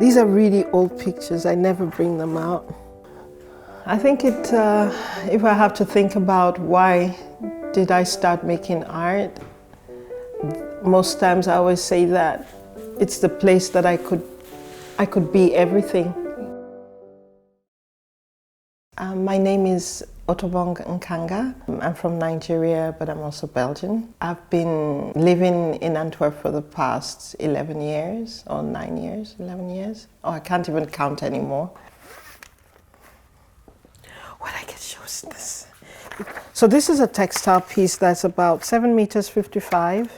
These are really old pictures. I never bring them out. I think if I have to think about why did I start making art, most times I always say that it's the place that I could be everything. My name is Otobong Nkanga. I'm from Nigeria, but I'm also Belgian. I've been living in Antwerp for the past 11 years, or 9 years, 11 years. Oh, I can't even count anymore. What I can show is this. So this is a textile piece that's about 7 meters 55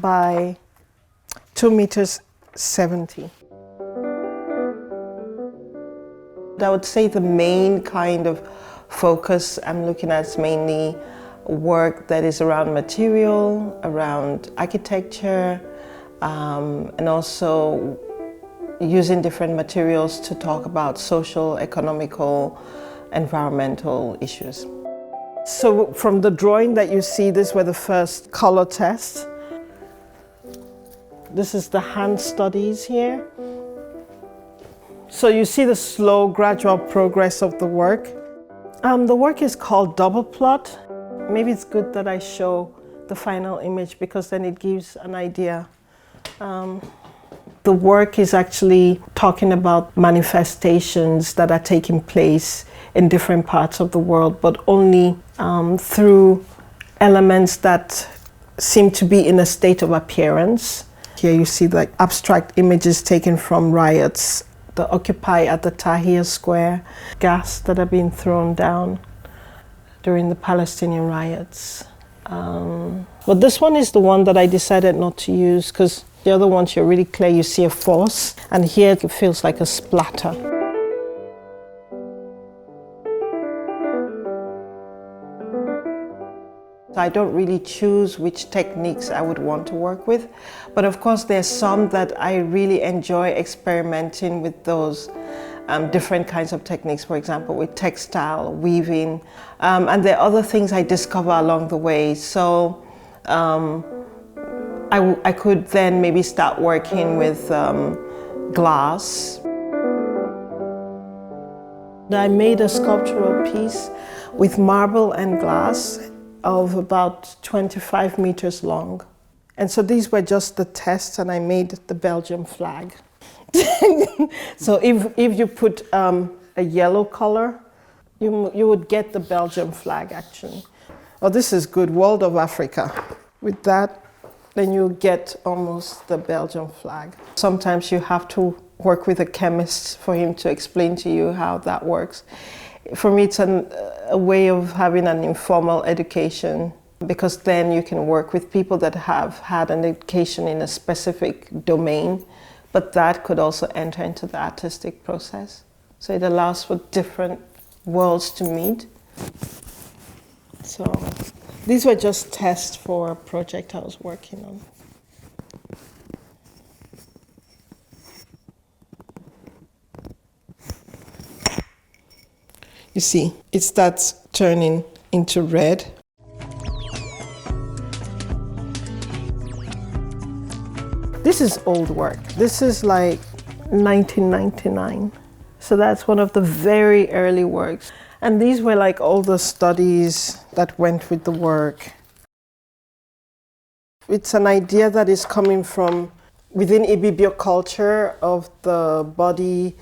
by 2 meters 70. I would say the main kind of focus I'm looking at is mainly work that is around material, around architecture, and also using different materials to talk about social, economical, environmental issues. So from the drawing that you see, these were the first color tests. This is the hand studies here. So you see the slow, gradual progress of the work. The work is called Double Plot. Maybe it's good that I show the final image because then it gives an idea. The work is actually talking about manifestations that are taking place in different parts of the world, but only through elements that seem to be in a state of appearance. Here you see like abstract images taken from riots, the Occupy at the Tahrir Square, gas that are being thrown down during the Palestinian riots. But this one is the one that I decided not to use because the other ones you're really clear, you see a force, and here it feels like a splatter. I don't really choose which techniques I would want to work with, but of course there's some that I really enjoy experimenting with those different kinds of techniques, for example with textile, weaving, and there are other things I discover along the way. So I could then maybe start working with glass. I made a sculptural piece with marble and glass of about 25 meters long. And so these were just the tests, and I made the Belgian flag. So if you put a yellow color, you would get the Belgian flag actually. Oh, this is good, World of Africa. With that, then you get almost the Belgian flag. Sometimes you have to work with a chemist for him to explain to you how that works. For me, it's a way of having an informal education, because then you can work with people that have had an education in a specific domain, but that could also enter into the artistic process. So it allows for different worlds to meet. So these were just tests for a project I was working on. You see, it starts turning into red. This is old work. This is like 1999. So that's one of the very early works. And these were like all the studies that went with the work. It's an idea that is coming from within Ibibio culture of the body,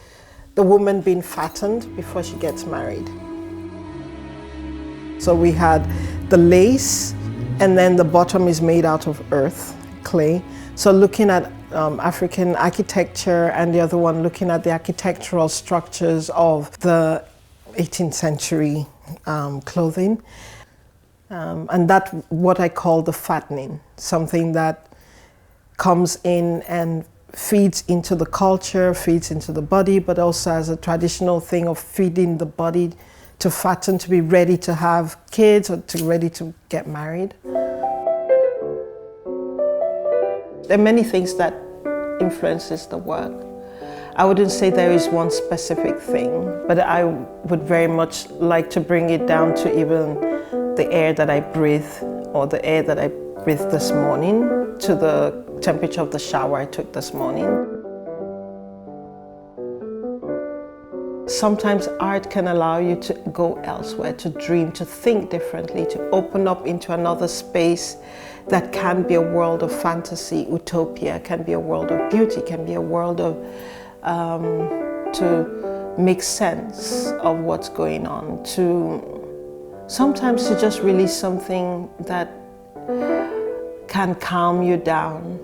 the woman being fattened before she gets married. So we had the lace, and then the bottom is made out of earth, clay. So looking at African architecture, and the other one looking at the architectural structures of the 18th century clothing. And that's what I call the fattening, something that comes in and feeds into the culture, feeds into the body, but also as a traditional thing of feeding the body to fatten, to be ready to have kids or to ready to get married. There are many things that influences the work. I wouldn't say there is one specific thing, but I would very much like to bring it down to even the air that I breathe, or the air that I breathed this morning, to the temperature of the shower I took this morning. sometimes art can allow you to go elsewhere, to dream, to think differently, to open up into another space that can be a world of fantasy, utopia, can be a world of beauty, can be a world of to make sense of what's going on, sometimes to just release something that can calm you down.